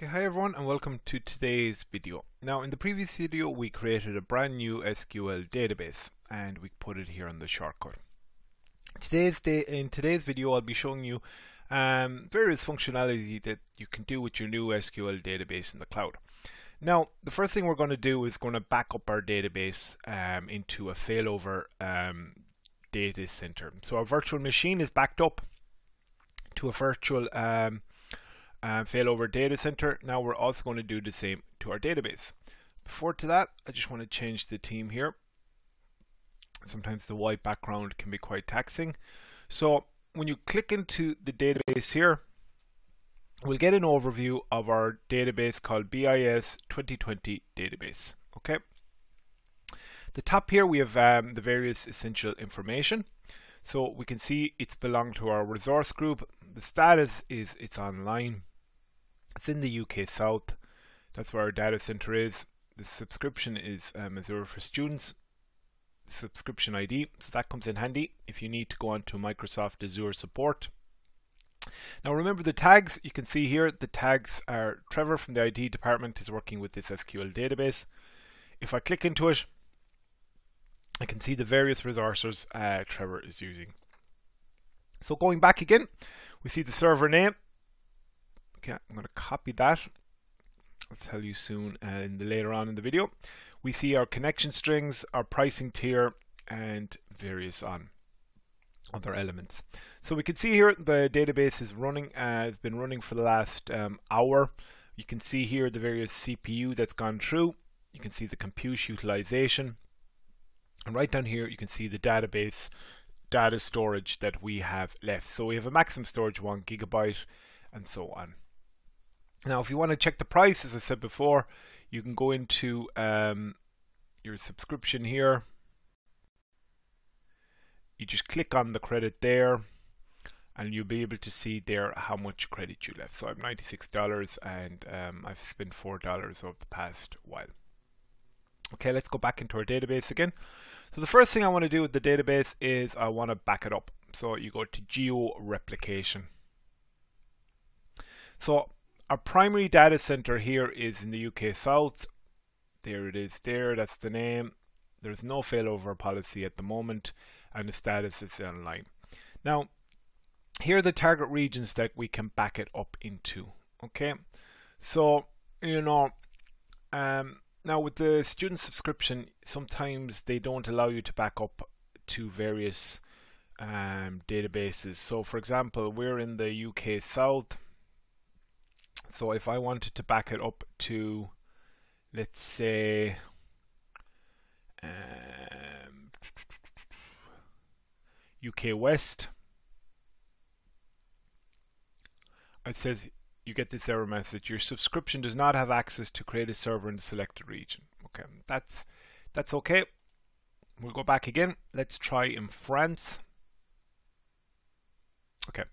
Okay, hi everyone and welcome to today's video. Now in the previous video we created a brand new SQL database and we put it here on the shortcut. In today's video I'll be showing you various functionality that you can do with your new SQL database in the cloud. Now the first thing we're going to do is going to back up our database into a failover data center. So our virtual machine is backed up to a virtual failover data center. Now we're also going to do the same to our database. Before to that, I just want to change the theme here. Sometimes the white background can be quite taxing. So when you click into the database here, we'll get an overview of our database called BIS 2020 database. Okay. The top here we have the various essential information. So we can see it's belonged to our resource group. The status is it's online. It's in the UK South. That's where our data center is. The subscription is Azure for Students. The subscription ID. So that comes in handy if you need to go on to Microsoft Azure support. Now remember the tags. You can see here the tags are Trevor from the IT department is working with this SQL database. If I click into it, I can see the various resources Trevor is using. So going back again, we see the server name. Okay, I'm going to copy that. I'll tell you soon later on in the video. We see our connection strings, our pricing tier, and various other elements. So we can see here the database is running. It's been running for the last hour. You can see here the various CPU that's gone through. You can see the compute utilization. And right down here you can see the database data storage that we have left. So we have a maximum storage 1 GB and so on. Now if you want to check the price, as I said before, you can go into your subscription here. You just click on the credit there and you'll be able to see there how much credit you left. So I have $96 and I've spent $4 over the past while. Okay, let's go back into our database again. So the first thing I want to do with the database is I want to back it up. So you go to Geo-replication. So our primary data center here is in the UK South. There it is there, that's the name. There's no failover policy at the moment and the status is online. Now, here are the target regions that we can back it up into. Okay, so now with the student subscription, sometimes they don't allow you to back up to various databases. So for example, we're in the UK South. So if I wanted to back it up to, let's say, UK West, it says you get this error message. Your subscription does not have access to create a server in the selected region. Okay, that's okay. We'll go back again. Let's try in France. Okay,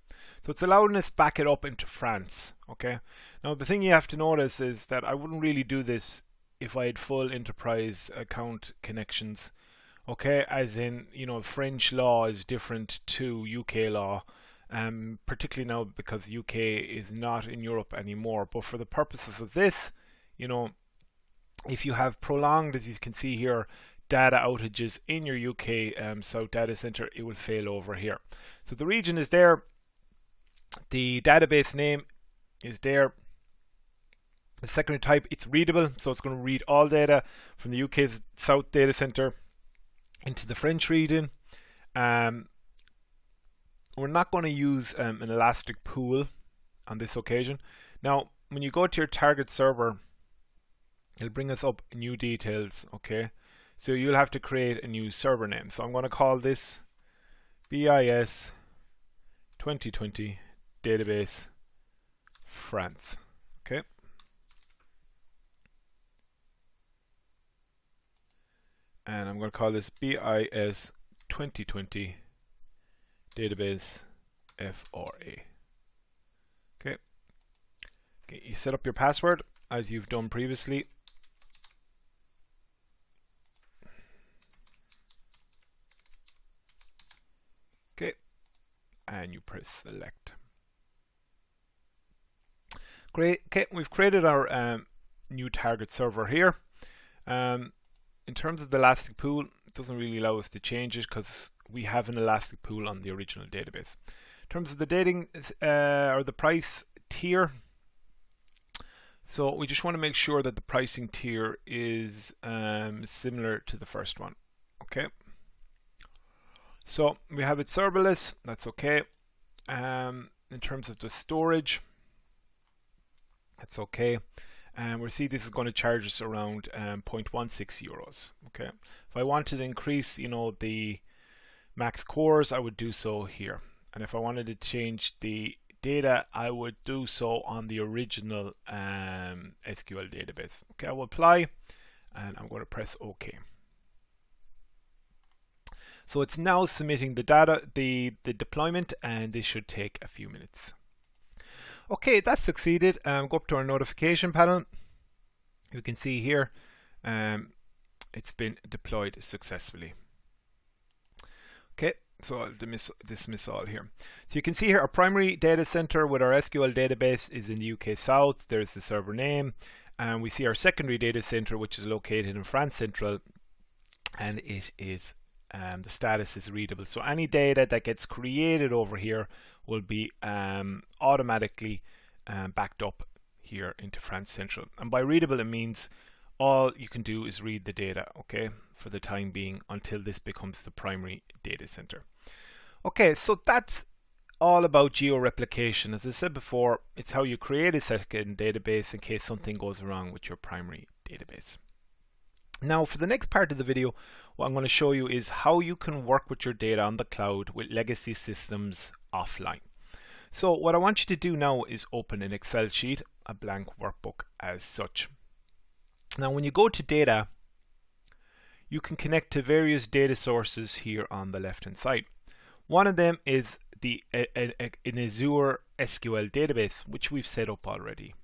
so it's allowing us back it up into France. Okay, now the thing you have to notice is that I wouldn't really do this if I had full enterprise account connections. Okay, as in, French law is different to UK law. Particularly now because UK is not in Europe anymore. But for the purposes of this, if you have prolonged, as you can see here, data outages in your UK South data center, it will fail over here. So the region is there, the database name is there. The secondary type, it's readable, so it's going to read all data from the UK South data center into the French region. We're not going to use an elastic pool on this occasion. Now, when you go to your target server, it'll bring us up new details, okay? So you'll have to create a new server name. So I'm going to call this BIS 2020 Database France, okay? And I'm going to call this BIS 2020 database FRA. Okay. You set up your password as you've done previously. Okay, and you press select. Great. Okay, we've created our new target server here. In terms of the elastic pool, it doesn't really allow us to change it because we have an elastic pool on the original database. In terms of the dating or the price tier, so we just want to make sure that the pricing tier is similar to the first one. Okay. So we have it serverless. That's okay. In terms of the storage, that's okay. And we'll see this is going to charge us around 0.16 euros. Okay. If I wanted to increase, the max cores, I would do so here. And if I wanted to change the data, I would do so on the original SQL database. Okay, I will apply, and I'm going to press OK. So it's now submitting the data, the deployment, and this should take a few minutes. Okay, that's succeeded. Go up to our notification panel. You can see here it's been deployed successfully. Okay, so I'll dismiss all here. So you can see here our primary data center with our SQL database is in the UK South. There's the server name, and we see our secondary data center, which is located in France Central, and it is the status is readable. So any data that gets created over here will be automatically backed up here into France Central. And by readable, it means all you can do is read the data, okay, for the time being until this becomes the primary data center. Okay, so that's all about geo-replication. As I said before, it's how you create a second database in case something goes wrong with your primary database. Now, for the next part of the video, what I'm going to show you is how you can work with your data on the cloud with legacy systems offline. So what I want you to do now is open an Excel sheet, a blank workbook as such. Now, when you go to data, you can connect to various data sources here on the left hand side. One of them is an Azure SQL database, which we've set up already.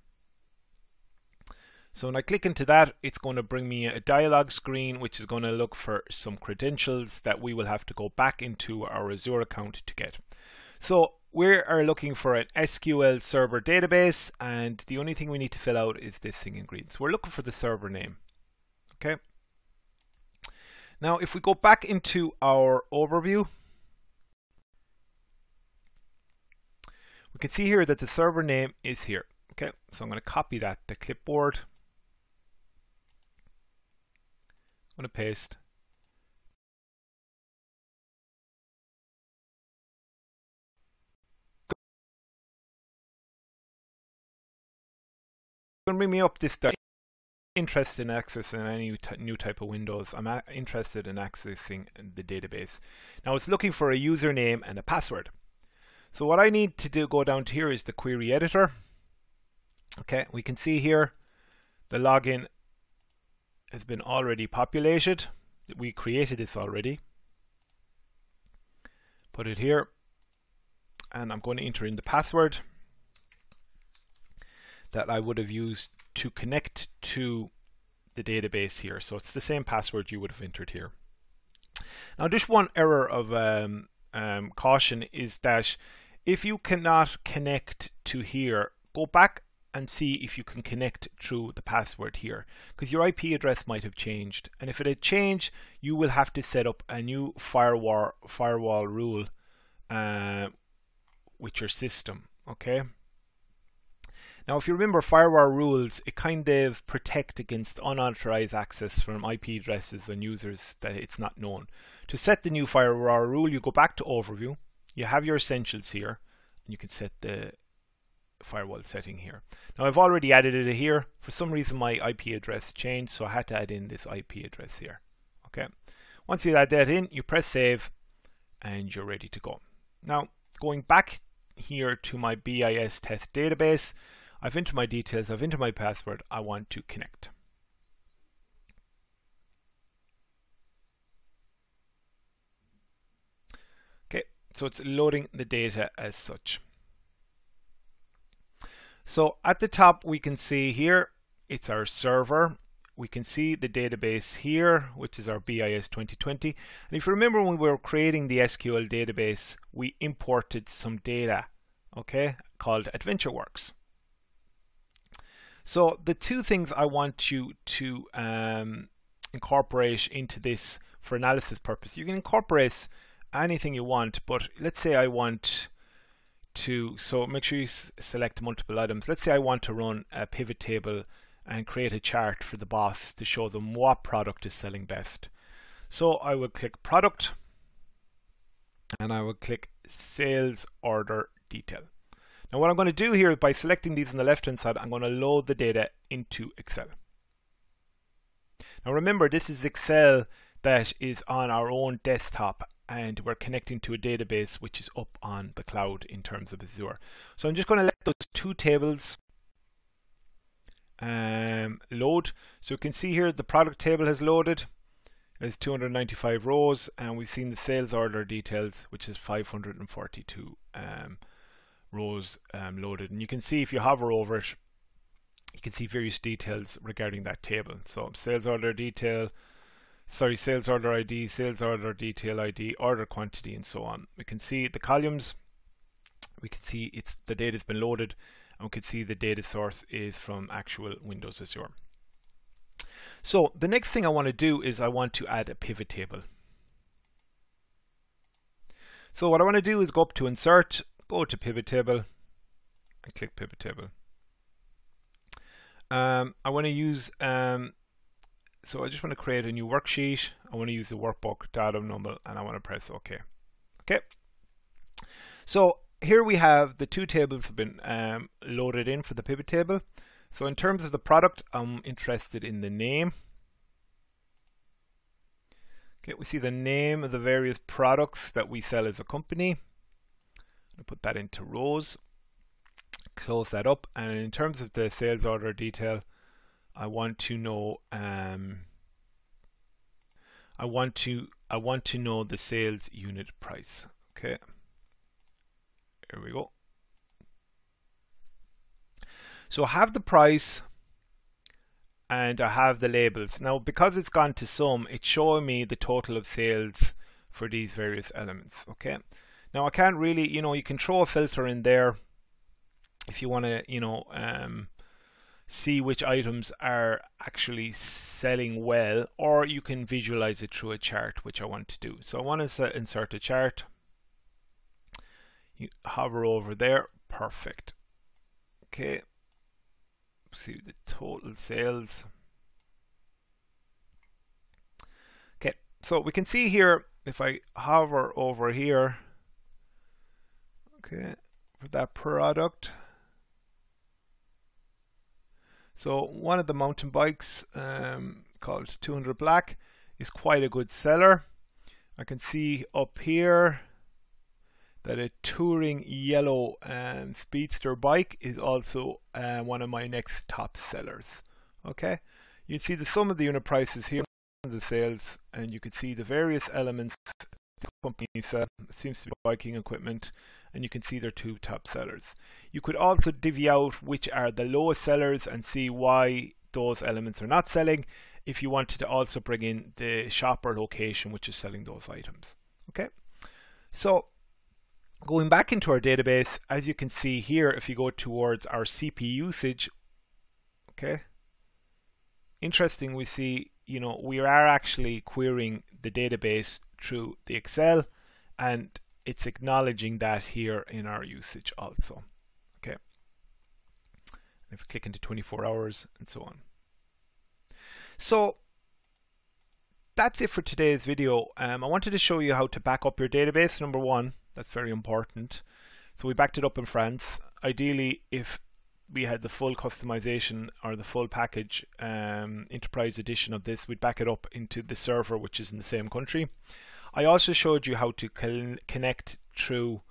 So when I click into that, it's going to bring me a dialog screen, which is going to look for some credentials that we will have to go back into our Azure account to get. So we are looking for an SQL server database, and the only thing we need to fill out is this thing in green. So we're looking for the server name. Okay. Now, if we go back into our overview, we can see here that the server name is here. Okay, so I'm going to copy that to clipboard. I'm going to paste. Going to bring me up this time. Interested in accessing any new type of windows. I'm interested in accessing the database. Now it's looking for a username and a password. So what I need to do, go down to here, is the query editor. Okay, we can see here the login has been already populated. We created this already. Put it here, and I'm going to enter in the password that I would have used to connect to the database here. So it's the same password you would have entered here. Now, just one error of caution is that if you cannot connect to here, go back and see if you can connect through the password here, because your IP address might have changed, and if it had changed, you will have to set up a new firewall rule with your system. Okay. Now, if you remember firewall rules, it kind of protect against unauthorized access from IP addresses and users that it's not known. To set the new firewall rule, you go back to overview, you have your essentials here, and you can set the firewall setting here. Now, I've already added it here. For some reason, my IP address changed, so I had to add in this IP address here. Okay. Once you add that in, you press save, and you're ready to go. Now, going back here to my BIS test database, I've entered my details, I've entered my password, I want to connect. Okay, so it's loading the data as such. So at the top we can see here, it's our server. We can see the database here, which is our BIS 2020. And if you remember, when we were creating the SQL database, we imported some data, okay, called AdventureWorks. So the two things I want you to incorporate into this for analysis purpose, you can incorporate anything you want, but let's say I want to, so make sure you select multiple items. Let's say I want to run a pivot table and create a chart for the boss to show them what product is selling best. So I will click product and I will click sales order detail. Now what I'm going to do here, by selecting these on the left hand side, I'm going to load the data into Excel. Now remember, this is Excel that is on our own desktop, and we're connecting to a database which is up on the cloud in terms of Azure. So I'm just going to let those two tables load. So you can see here the product table has loaded. There's 295 rows, and we've seen the sales order details, which is 542 rows loaded. And you can see if you hover over it, you can see various details regarding that table. So sales order detail, sales order ID, sales order detail ID, order quantity, and so on. We can see the columns. We can see the data has been loaded, and we can see the data source is from actual Windows Azure. So the next thing I want to do is I want to add a pivot table. So what I want to do is go up to Insert, go to Pivot Table, and click Pivot Table. I want to use, so I just want to create a new worksheet. I want to use the workbook data number, and I want to press OK. Okay. So here we have the two tables have been loaded in for the pivot table. So in terms of the product, I'm interested in the name. Okay, we see the name of the various products that we sell as a company. I'll put that into rows. Close that up, and in terms of the sales order detail, I want to know I want to know the sales unit price. Okay, here we go. So I have the price and I have the labels. Now because it's gone to sum, it's showing me the total of sales for these various elements. Okay, now I can't really, you can throw a filter in there if you want to, see which items are actually selling well, or you can visualize it through a chart, which I want to do. So I want to insert a chart. You hover over there, perfect. Okay, see the total sales. Okay, so we can see here, if I hover over here, okay, for that product. So one of the mountain bikes called 200 Black is quite a good seller. I can see up here that a touring yellow speedster bike is also one of my next top sellers. Okay, you can see the sum of the unit prices here, the sales, and you can see the various elements the company sell. It seems to be biking equipment, and you can see their two top sellers. You could also divvy out which are the lowest sellers and see why those elements are not selling, if you wanted to also bring in the shopper location which is selling those items. Okay, so going back into our database, as you can see here, if you go towards our CPU usage, okay, interesting, we see, we are actually querying the database through the Excel, and it's acknowledging that here in our usage also. Okay, if we click into 24 hours and so on. So that's it for today's video. I wanted to show you how to back up your database. Number one, that's very important. So we backed it up in France. Ideally, if we had the full customization or the full package enterprise edition of this, we'd back it up into the server which is in the same country. I also showed you how to connect through,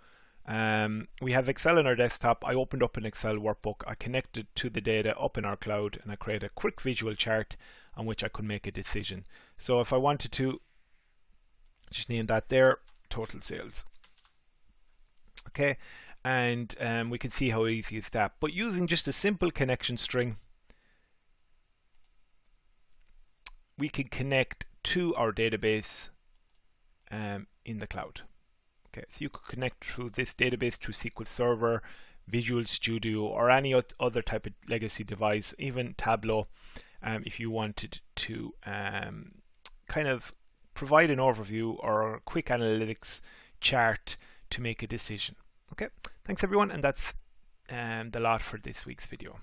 we have Excel on our desktop. I opened up an Excel workbook, I connected to the data up in our cloud, and I created a quick visual chart on which I could make a decision. So if I wanted to just name that there, total sales. Okay, and we can see how easy it's that. But using just a simple connection string, we can connect to our database in the cloud. Okay, so you could connect through this database through SQL Server, Visual Studio or any other type of legacy device, even Tableau, if you wanted to kind of provide an overview or a quick analytics chart to make a decision. Okay, thanks everyone, and that's the lot for this week's video.